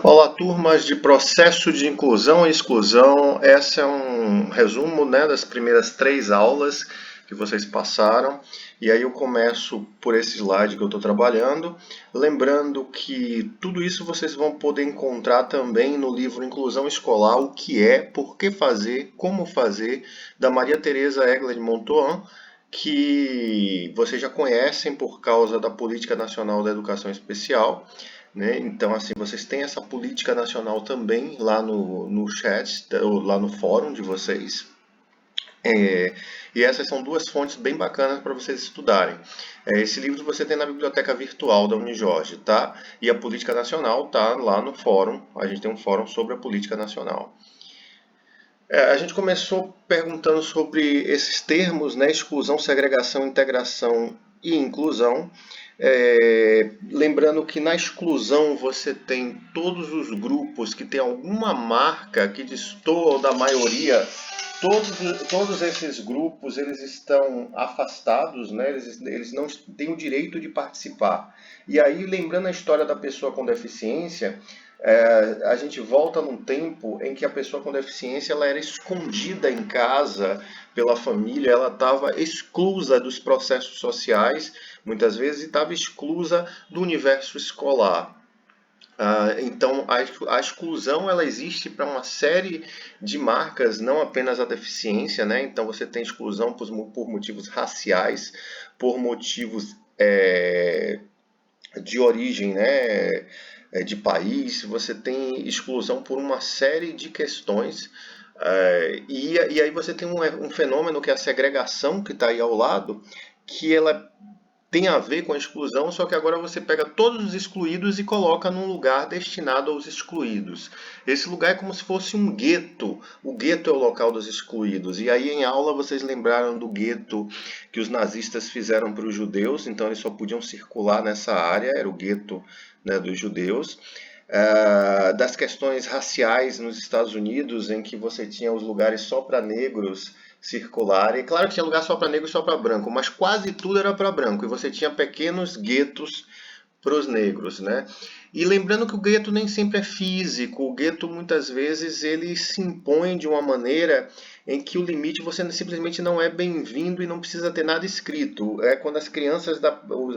Olá, turmas de processo de inclusão e exclusão. Esse é um resumo, né, das primeiras 3 aulas que vocês passaram. E aí eu começo por esse slide que eu estou trabalhando, lembrando que tudo isso vocês vão poder encontrar também no livro Inclusão Escolar, o que é, por que fazer, como fazer, da Maria Tereza Egler de Montoan, que vocês já conhecem por causa da Política Nacional da Educação Especial, né? Então, assim, vocês têm essa política nacional também lá no chat, ou lá no fórum de vocês. E essas são duas fontes bem bacanas para vocês estudarem. Esse livro você tem na biblioteca virtual da Unijorge, tá? E a política nacional tá lá no fórum. A gente tem um fórum sobre a política nacional. A gente começou perguntando sobre esses termos, né? Exclusão, segregação, integração e inclusão. Lembrando que na exclusão você tem todos os grupos que têm alguma marca que destoa da maioria. Todos esses grupos eles estão afastados, né? Eles não têm o direito de participar. E aí, lembrando a história da pessoa com deficiência, a gente volta num tempo em que a pessoa com deficiência ela era escondida em casa pela família, ela estava exclusa dos processos sociais, muitas vezes estava exclusa do universo escolar. Então, a exclusão ela existe para uma série de marcas, não apenas a deficiência, né? Então, você tem exclusão por motivos raciais, por motivos de origem, né? De país, você tem exclusão por uma série de questões. E aí você tem um fenômeno que é a segregação, que está aí ao lado, que ela tem a ver com a exclusão, só que agora você pega todos os excluídos e coloca num lugar destinado aos excluídos. Esse lugar é como se fosse um gueto. O gueto é o local dos excluídos. E aí em aula vocês lembraram do gueto que os nazistas fizeram para os judeus, então eles só podiam circular nessa área, era o gueto, né, dos judeus. Das questões raciais nos Estados Unidos, em que você tinha os lugares só para negros circular. E claro que tinha lugar só para negro e só para branco, mas quase tudo era para branco. E você tinha pequenos guetos para os negros, né? E lembrando que o gueto nem sempre é físico. O gueto muitas vezes ele se impõe de uma maneira em que o limite você simplesmente não é bem-vindo e não precisa ter nada escrito. É quando as crianças,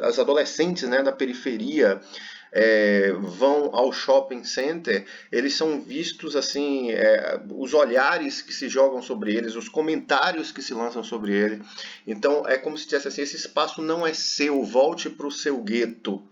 as adolescentes, né, da periferia vão ao shopping center, eles são vistos assim, os olhares que se jogam sobre eles, os comentários que se lançam sobre ele. Então é como se dissesse assim: esse espaço não é seu, volte para o seu gueto.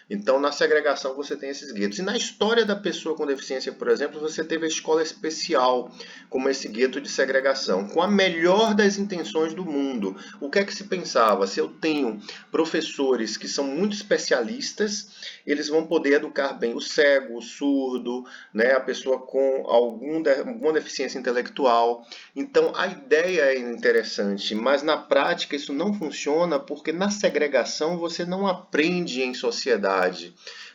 Então, na segregação, você tem esses guetos. E na história da pessoa com deficiência, por exemplo, você teve a escola especial como esse gueto de segregação, com a melhor das intenções do mundo. O que é que se pensava? Se eu tenho professores que são muito especialistas, eles vão poder educar bem o cego, o surdo, né, a pessoa com alguma deficiência intelectual. Então, a ideia é interessante, mas na prática isso não funciona porque na segregação você não aprende em sociedade.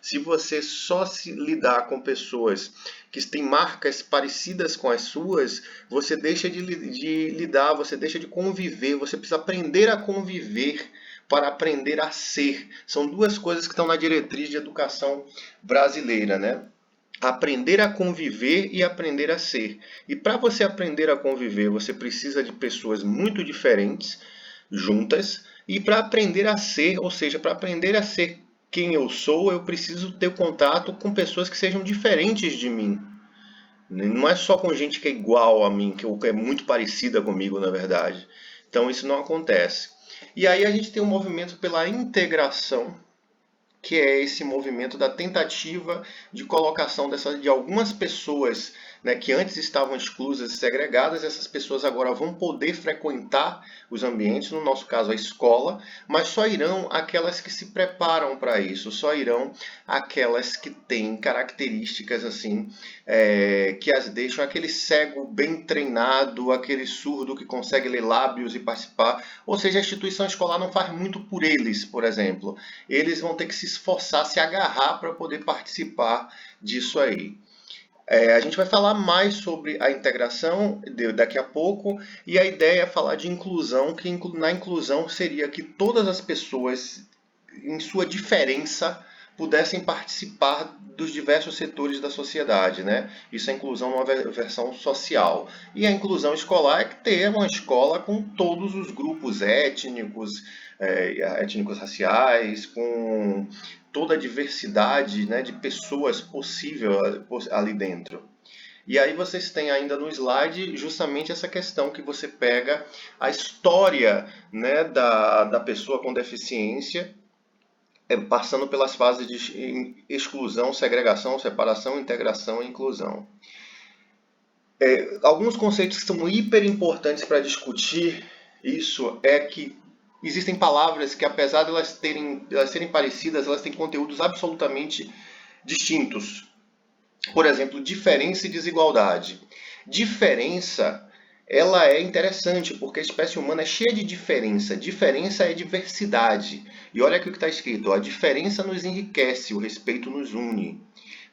Se você só se lidar com pessoas que têm marcas parecidas com as suas, você deixa de lidar, você deixa de conviver, você precisa aprender a conviver para aprender a ser. São duas coisas que estão na diretriz de educação brasileira, né? Aprender a conviver e aprender a ser. E para você aprender a conviver, você precisa de pessoas muito diferentes juntas. E para aprender a ser, ou seja, para aprender a ser quem eu sou, eu preciso ter contato com pessoas que sejam diferentes de mim. Não é só com gente que é igual a mim, que é muito parecida comigo, na verdade. Então isso não acontece. E aí a gente tem um movimento pela integração, que é esse movimento da tentativa de colocação de algumas pessoas, né, que antes estavam exclusas e segregadas. Essas pessoas agora vão poder frequentar os ambientes, no nosso caso a escola, mas só irão aquelas que se preparam para isso, só irão aquelas que têm características assim, que as deixam aquele cego bem treinado, aquele surdo que consegue ler lábios e participar. Ou seja, a instituição escolar não faz muito por eles, por exemplo. Eles vão ter que se esforçar, se agarrar para poder participar disso aí. A gente vai falar mais sobre a integração daqui a pouco, e a ideia é falar de inclusão, que na inclusão seria que todas as pessoas, em sua diferença, pudessem participar dos diversos setores da sociedade, né? Isso é inclusão numa versão social. E a inclusão escolar é ter uma escola com todos os grupos étnicos, étnicos raciais, com toda a diversidade, né, de pessoas possível ali dentro. E aí vocês têm ainda no slide justamente essa questão que você pega a história, né, da pessoa com deficiência, passando pelas fases de exclusão, segregação, separação, integração e inclusão. Alguns conceitos que são hiper importantes para discutir isso é que existem palavras que, apesar de elas serem parecidas, elas têm conteúdos absolutamente distintos. Por exemplo, diferença e desigualdade. Diferença, ela é interessante, porque a espécie humana é cheia de diferença. Diferença é diversidade. E olha aqui o que está escrito: a diferença nos enriquece, o respeito nos une.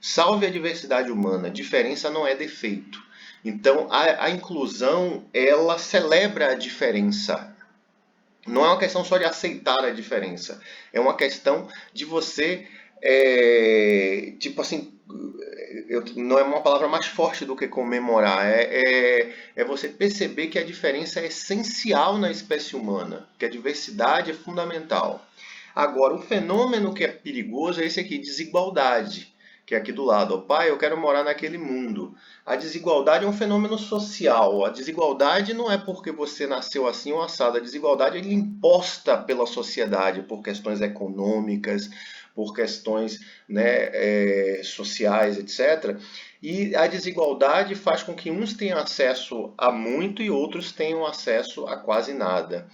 Salve a diversidade humana, diferença não é defeito. Então, a inclusão, ela celebra a diferença. Não é uma questão só de aceitar a diferença. É uma questão de você, tipo assim, não é uma palavra mais forte do que comemorar. É você perceber que a diferença é essencial na espécie humana, que a diversidade é fundamental. Agora, o fenômeno que é perigoso é esse aqui, desigualdade, que é aqui do lado. Pai, eu quero morar naquele mundo. A desigualdade é um fenômeno social. A desigualdade não é porque você nasceu assim ou assado. A desigualdade é imposta pela sociedade por questões econômicas, por questões, né, sociais, etc. E a desigualdade faz com que uns tenham acesso a muito e outros tenham acesso a quase nada.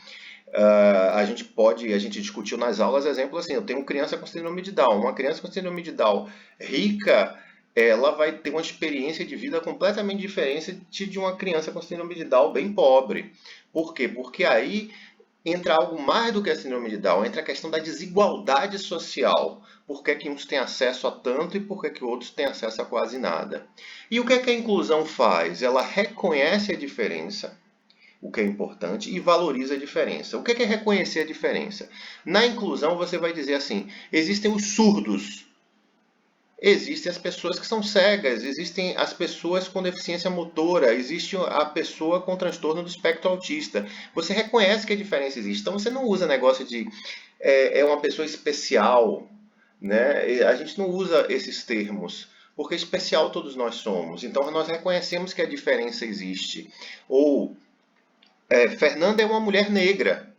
A gente discutiu nas aulas, exemplo assim, eu tenho criança com síndrome de Down. Uma criança com síndrome de Down rica, ela vai ter uma experiência de vida completamente diferente de uma criança com síndrome de Down bem pobre. Por quê? Porque aí entra algo mais do que a síndrome de Down, entra a questão da desigualdade social. Por que uns têm acesso a tanto e por que outros têm acesso a quase nada? E o que a inclusão faz? Ela reconhece a diferença, o que é importante, e valoriza a diferença. O que é reconhecer a diferença? Na inclusão, você vai dizer assim: existem os surdos, existem as pessoas que são cegas, existem as pessoas com deficiência motora, existe a pessoa com transtorno do espectro autista. Você reconhece que a diferença existe. Então, você não usa negócio de uma pessoa especial, né? A gente não usa esses termos, porque especial todos nós somos. Então, nós reconhecemos que a diferença existe. Ou Fernanda é uma mulher negra,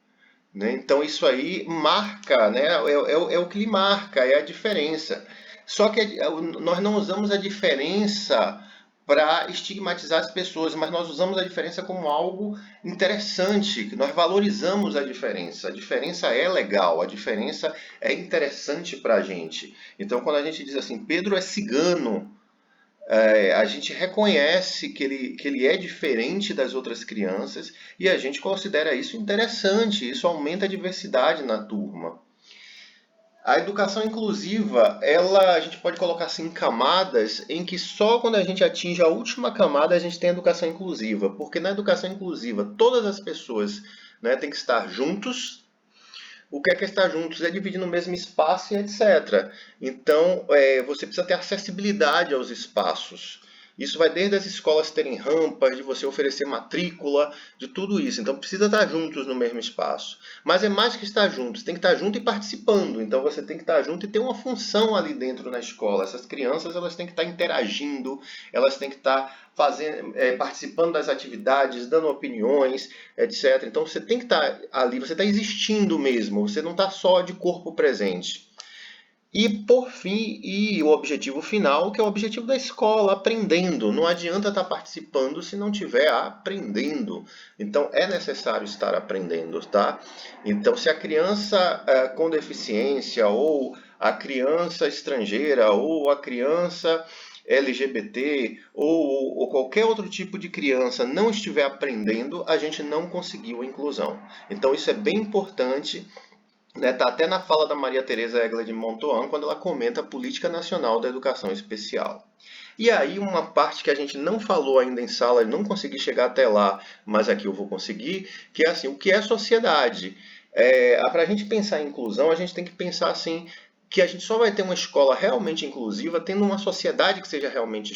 né? Então isso aí marca, né? É o que lhe marca, é a diferença. Só que nós não usamos a diferença para estigmatizar as pessoas, mas nós usamos a diferença como algo interessante, que nós valorizamos a diferença. A diferença é legal, a diferença é interessante para a gente. Então quando a gente diz assim, Pedro é cigano, a gente reconhece que ele é diferente das outras crianças e a gente considera isso interessante, isso aumenta a diversidade na turma. A educação inclusiva, a gente pode colocar assim em camadas, em que só quando a gente atinge a última camada a gente tem a educação inclusiva, porque na educação inclusiva todas as pessoas, né, têm que estar juntos. O que é estar juntos? É dividir no mesmo espaço e etc. Então, você precisa ter acessibilidade aos espaços. Isso vai desde as escolas terem rampas, de você oferecer matrícula, de tudo isso. Então, precisa estar juntos no mesmo espaço. Mas é mais que estar juntos, tem que estar junto e participando. Então, você tem que estar junto e ter uma função ali dentro na escola. Essas crianças, elas têm que estar interagindo, elas têm que estar participando das atividades, dando opiniões, etc. Então, você tem que estar ali, você está existindo mesmo, você não está só de corpo presente. E, por fim, o objetivo final, que é o objetivo da escola, aprendendo. Não adianta estar participando se não estiver aprendendo. Então, é necessário estar aprendendo, tá? Então, se a criança com deficiência, ou a criança estrangeira, ou a criança LGBT, ou qualquer outro tipo de criança não estiver aprendendo, a gente não conseguiu a inclusão. Então, isso é bem importante. Está até na fala da Maria Teresa Egla de Montauan, quando ela comenta a Política Nacional da Educação Especial. E aí uma parte que a gente não falou ainda em sala, não consegui chegar até lá, mas aqui eu vou conseguir, que é assim, o que é sociedade? Para a gente pensar em inclusão, a gente tem que pensar assim, que a gente só vai ter uma escola realmente inclusiva tendo uma sociedade que seja realmente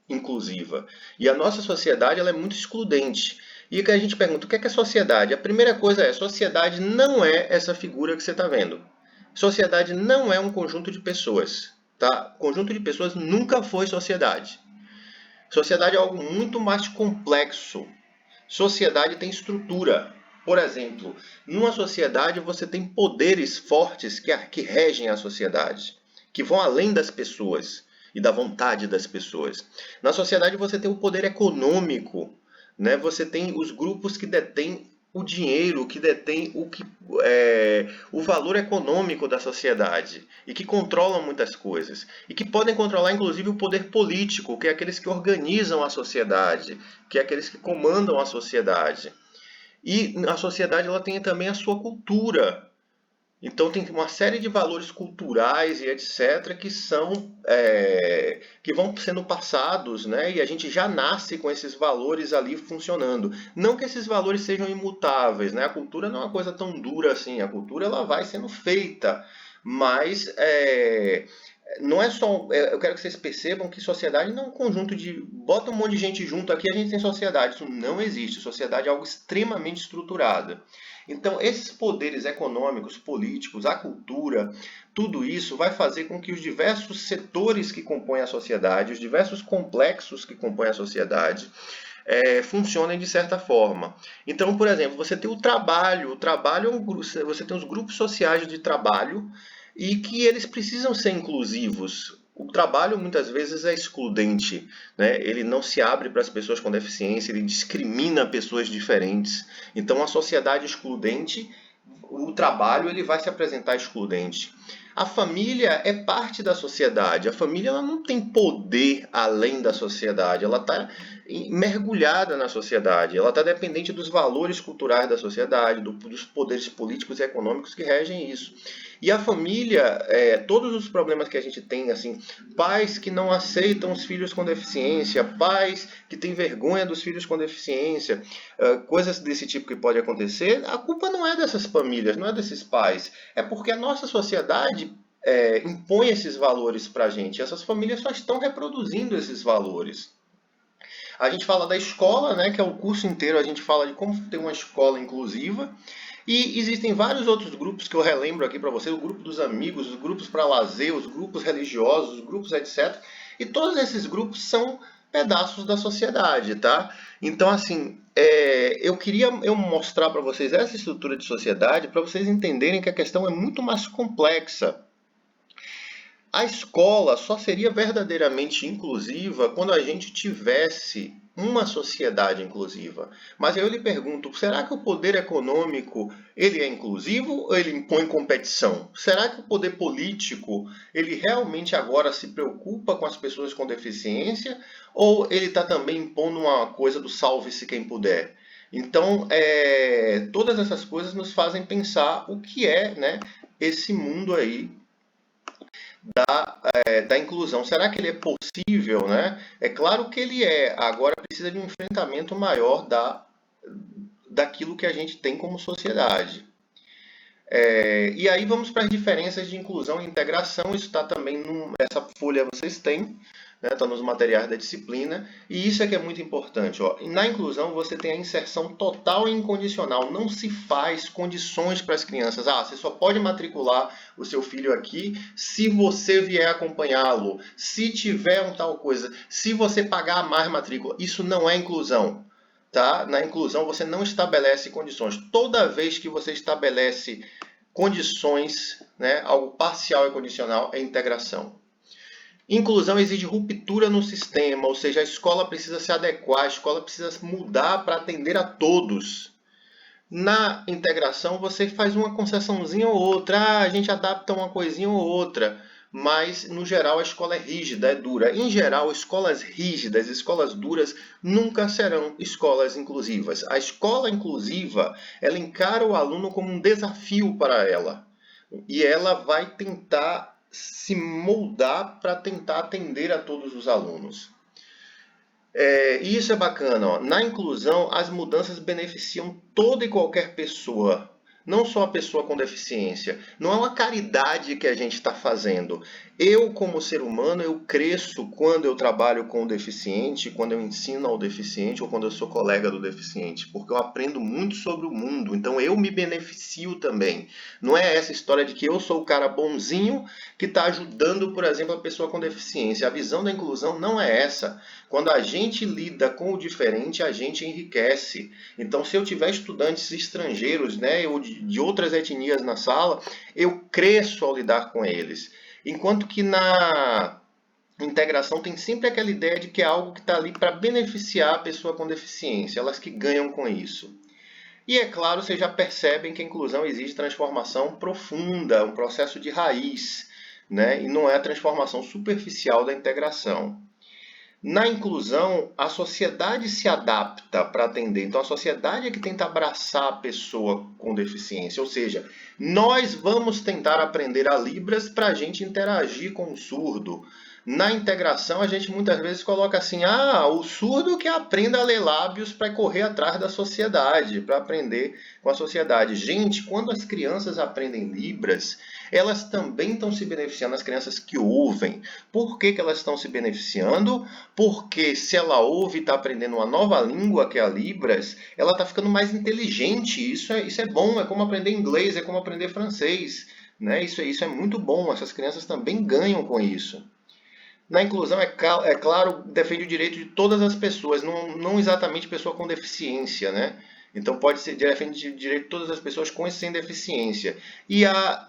inclusiva. E a nossa sociedade ela é muito excludente. E o que a gente pergunta, o que é sociedade? A primeira coisa é, sociedade não é essa figura que você está vendo. Sociedade não é um conjunto de pessoas. Tá? Conjunto de pessoas nunca foi sociedade. Sociedade é algo muito mais complexo. Sociedade tem estrutura. Por exemplo, numa sociedade você tem poderes fortes que regem a sociedade, que vão além das pessoas e da vontade das pessoas. Na sociedade você tem o poder econômico, né? Você tem os grupos que detêm o dinheiro, que detêm o valor econômico da sociedade e que controlam muitas coisas e que podem controlar inclusive o poder político, que é aqueles que organizam a sociedade, que é aqueles que comandam a sociedade. E a sociedade ela tem também a sua cultura. Então tem uma série de valores culturais e etc. Que vão sendo passados, né? E a gente já nasce com esses valores ali funcionando. Não que esses valores sejam imutáveis, né? A cultura não é uma coisa tão dura assim. A cultura ela vai sendo feita, mas não é só. Eu quero que vocês percebam que sociedade não é um conjunto de. Bota um monte de gente junto aqui, a gente tem sociedade. Isso não existe. Sociedade é algo extremamente estruturado. Então, esses poderes econômicos, políticos, a cultura, tudo isso vai fazer com que os diversos setores que compõem a sociedade, os diversos complexos que compõem a sociedade, funcionem de certa forma. Então, por exemplo, você tem o trabalho é um grupo, você tem os grupos sociais de trabalho e que eles precisam ser inclusivos. O trabalho muitas vezes é excludente, né? Ele não se abre para as pessoas com deficiência, ele discrimina pessoas diferentes. Então, a sociedade excludente, o trabalho ele vai se apresentar excludente. A família é parte da sociedade. A família ela não tem poder além da sociedade. Ela está mergulhada na sociedade. Ela está dependente dos valores culturais da sociedade, dos poderes políticos e econômicos que regem isso. E a família, todos os problemas que a gente tem, assim, pais que não aceitam os filhos com deficiência, pais que têm vergonha dos filhos com deficiência, coisas desse tipo que pode acontecer, a culpa não é dessas famílias, não é desses pais. É porque a nossa sociedade impõe esses valores para a gente. Essas famílias só estão reproduzindo esses valores. A gente fala da escola, né, que é o curso inteiro, a gente fala de como ter uma escola inclusiva. E existem vários outros grupos que eu relembro aqui para vocês, o grupo dos amigos, os grupos para lazer, os grupos religiosos, os grupos etc. E todos esses grupos são pedaços da sociedade, tá? Então, assim, eu queria mostrar para vocês essa estrutura de sociedade para vocês entenderem que a questão é muito mais complexa. A escola só seria verdadeiramente inclusiva quando a gente tivesse uma sociedade inclusiva. Mas eu lhe pergunto, será que o poder econômico ele é inclusivo ou ele impõe competição? Será que o poder político ele realmente agora se preocupa com as pessoas com deficiência ou ele está também impondo uma coisa do salve-se quem puder? Então, todas essas coisas nos fazem pensar o que é, né, esse mundo aí da inclusão. Será que ele é possível, né? É claro que ele é. Agora precisa de um enfrentamento maior daquilo que a gente tem como sociedade. E aí vamos para as diferenças de inclusão e integração. Isso está também essa folha vocês têm, né? Está nos materiais da disciplina. E isso é que é muito importante. Ó. Na inclusão você tem a inserção total e incondicional. Não se faz condições para as crianças. Você só pode matricular o seu filho aqui se você vier acompanhá-lo, se tiver um tal coisa, se você pagar mais matrícula. Isso não é inclusão. Tá? Na inclusão você não estabelece condições. Toda vez que você estabelece condições, né, algo parcial e condicional, é integração. Inclusão exige ruptura no sistema, ou seja, a escola precisa se adequar, a escola precisa mudar para atender a todos. Na integração você faz uma concessãozinha ou outra, a gente adapta uma coisinha ou outra, mas no geral a escola é rígida, é dura. Em geral, escolas rígidas, escolas duras nunca serão escolas inclusivas. A escola inclusiva, ela encara o aluno como um desafio para ela. E ela vai tentar se moldar para tentar atender a todos os alunos. E isso é bacana. Ó. Na inclusão, as mudanças beneficiam toda e qualquer pessoa. não só a pessoa com deficiência. Não é uma caridade que a gente está fazendo. Eu, como ser humano, eu cresço quando eu trabalho com o deficiente, quando eu ensino ao deficiente ou quando eu sou colega do deficiente, porque eu aprendo muito sobre o mundo, então eu me beneficio também. Não é essa história de que eu sou o cara bonzinho que está ajudando, por exemplo, a pessoa com deficiência. A visão da inclusão não é essa. Quando a gente lida com o diferente, a gente enriquece. Então, se eu tiver estudantes estrangeiros, né, ou de outras etnias na sala, eu cresço ao lidar com eles. Enquanto que na integração tem sempre aquela ideia de que é algo que está ali para beneficiar a pessoa com deficiência, elas que ganham com isso. E é claro, vocês já percebem que a inclusão exige transformação profunda, um processo de raiz, né? E não é a transformação superficial da integração. Na inclusão, a sociedade se adapta para atender. Então, a sociedade é que tenta abraçar a pessoa com deficiência. Ou seja, nós vamos tentar aprender a Libras para a gente interagir com o surdo. Na integração, a gente muitas vezes coloca assim: o surdo que aprenda a ler lábios para correr atrás da sociedade, para aprender com a sociedade. Gente, quando as crianças aprendem Libras, elas também estão se beneficiando, as crianças que ouvem. Por que elas estão se beneficiando? Porque se ela ouve e está aprendendo uma nova língua, que é a Libras, ela está ficando mais inteligente. Isso é bom, é como aprender inglês, é como aprender francês. Né? Isso é muito bom, essas crianças também ganham com isso. Na inclusão, é claro, defende o direito de todas as pessoas, não exatamente pessoa com deficiência, né? Então, pode ser, defende o direito de todas as pessoas com e sem deficiência. E a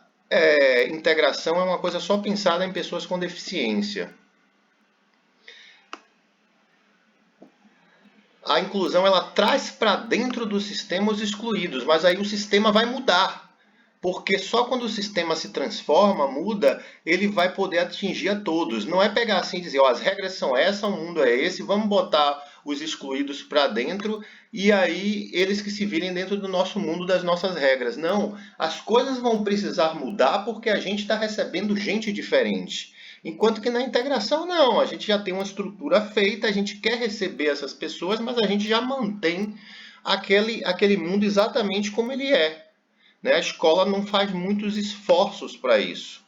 integração é uma coisa só pensada em pessoas com deficiência. A inclusão, ela traz para dentro do sistema os excluídos, mas aí o sistema vai mudar. Porque só quando o sistema se transforma, muda, ele vai poder atingir a todos. Não é pegar assim e dizer, as regras são essas, o mundo é esse, vamos botar os excluídos para dentro e aí eles que se virem dentro do nosso mundo, das nossas regras. Não, as coisas vão precisar mudar porque a gente está recebendo gente diferente. Enquanto que na integração, não, a gente já tem uma estrutura feita, a gente quer receber essas pessoas, mas a gente já mantém aquele mundo exatamente como ele é. A escola não faz muitos esforços para isso.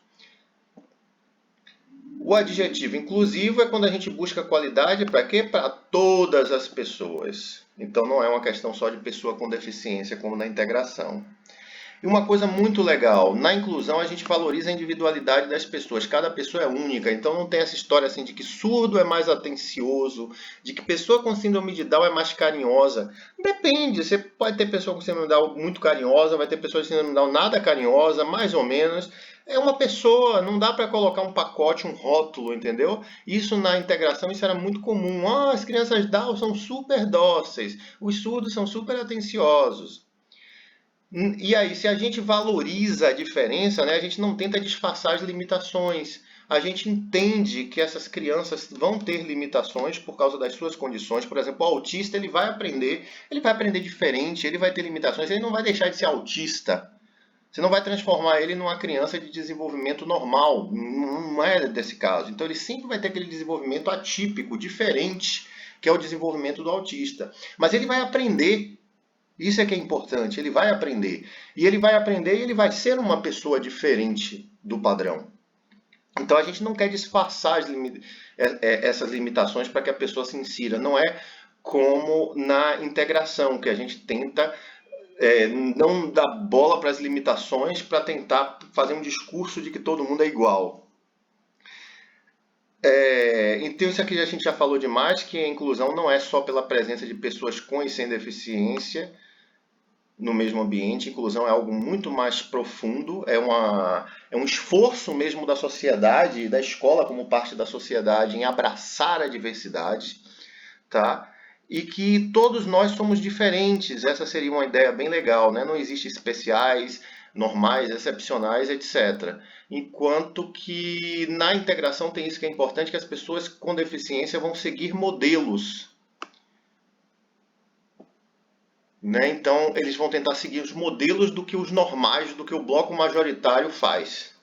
O adjetivo inclusivo é quando a gente busca qualidade para quê? Para todas as pessoas. Então não é uma questão só de pessoa com deficiência, como na integração. E uma coisa muito legal, na inclusão a gente valoriza a individualidade das pessoas, cada pessoa é única, então não tem essa história assim de que surdo é mais atencioso, de que pessoa com síndrome de Down é mais carinhosa. Depende, você pode ter pessoa com síndrome de Down muito carinhosa, vai ter pessoa com síndrome de Down nada carinhosa, mais ou menos. É uma pessoa, não dá para colocar um pacote, um rótulo, entendeu? Isso na integração, isso era muito comum. As crianças Down são super dóceis, os surdos são super atenciosos. E aí, se a gente valoriza a diferença, né, a gente não tenta disfarçar as limitações. A gente entende que essas crianças vão ter limitações por causa das suas condições. Por exemplo, o autista ele vai aprender diferente, ele vai ter limitações, ele não vai deixar de ser autista. Você não vai transformar ele numa criança de desenvolvimento normal, não é desse caso. Então ele sempre vai ter aquele desenvolvimento atípico, diferente, que é o desenvolvimento do autista. Mas ele vai aprender. Isso é que é importante, ele vai aprender. E ele vai aprender e ele vai ser uma pessoa diferente do padrão. Então a gente não quer disfarçar essas limitações para que a pessoa se insira. Não é como na integração, que a gente tenta não dar bola para as limitações para tentar fazer um discurso de que todo mundo é igual. Então isso aqui a gente já falou demais, que a inclusão não é só pela presença de pessoas com e sem deficiência no mesmo ambiente. Inclusão é algo muito mais profundo, é um esforço mesmo da sociedade, da escola como parte da sociedade, em abraçar a diversidade, tá? E que todos nós somos diferentes, essa seria uma ideia bem legal, né? Não existe especiais, normais, excepcionais, etc. Enquanto que na integração tem isso que é importante, que as pessoas com deficiência vão seguir modelos. Né? Então, eles vão tentar seguir os modelos do que os normais, do que o bloco majoritário faz.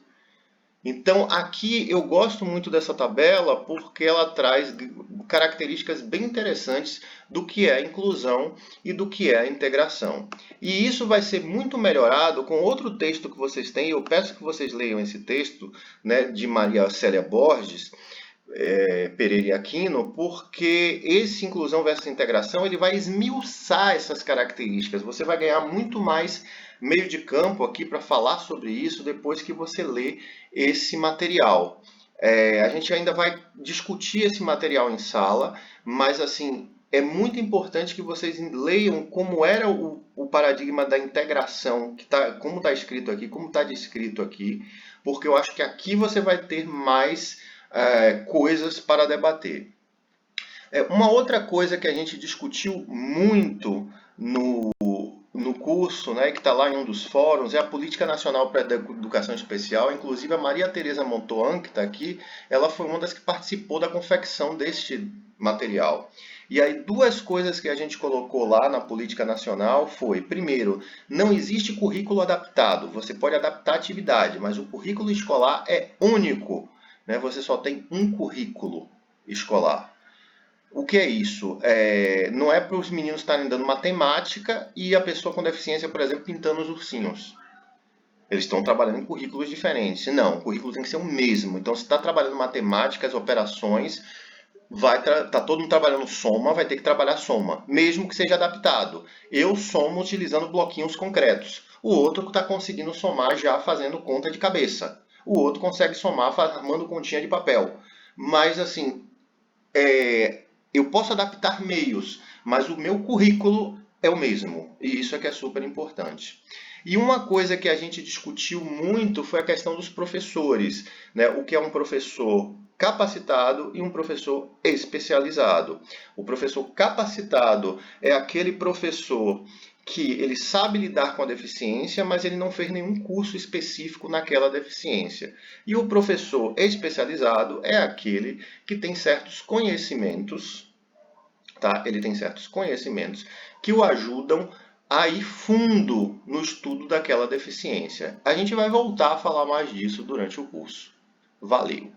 Então, aqui eu gosto muito dessa tabela porque ela traz características bem interessantes do que é a inclusão e do que é a integração. E isso vai ser muito melhorado com outro texto que vocês têm. Eu peço que vocês leiam esse texto, né, de Maria Célia Borges, Pereira e Aquino, porque esse inclusão versus integração ele vai esmiuçar essas características. Você vai ganhar muito mais meio de campo aqui para falar sobre isso depois que você lê esse material. A gente ainda vai discutir esse material em sala, mas assim é muito importante que vocês leiam como era o paradigma da integração, como está escrito aqui, como está descrito aqui, porque eu acho que aqui você vai ter mais coisas para debater. Uma outra coisa que a gente discutiu muito no curso, né, que está lá em um dos fóruns, é a Política Nacional para a Educação Especial. Inclusive, a Maria Tereza Montoan, que está aqui, ela foi uma das que participou da confecção deste material. E aí, duas coisas que a gente colocou lá na Política Nacional foi, primeiro, não existe currículo adaptado. Você pode adaptar a atividade, mas o currículo escolar é único. Né? Você só tem um currículo escolar. O que é isso? Não é para os meninos estarem dando matemática e a pessoa com deficiência, por exemplo, pintando os ursinhos. Eles estão trabalhando em currículos diferentes. Não, o currículo tem que ser o mesmo. Então, se está trabalhando matemática, as operações, tá todo mundo trabalhando soma, vai ter que trabalhar soma, mesmo que seja adaptado. Eu somo utilizando bloquinhos concretos. O outro está conseguindo somar já fazendo conta de cabeça. O outro consegue somar armando continha de papel. Mas, assim, eu posso adaptar meios, mas o meu currículo é o mesmo. E isso é que é super importante. E uma coisa que a gente discutiu muito foi a questão dos professores, né? O que é um professor capacitado e um professor especializado. O professor capacitado é aquele professor que ele sabe lidar com a deficiência, mas ele não fez nenhum curso específico naquela deficiência. E o professor especializado é aquele que tem certos conhecimentos, tá? Ele tem certos conhecimentos que o ajudam a ir fundo no estudo daquela deficiência. A gente vai voltar a falar mais disso durante o curso. Valeu!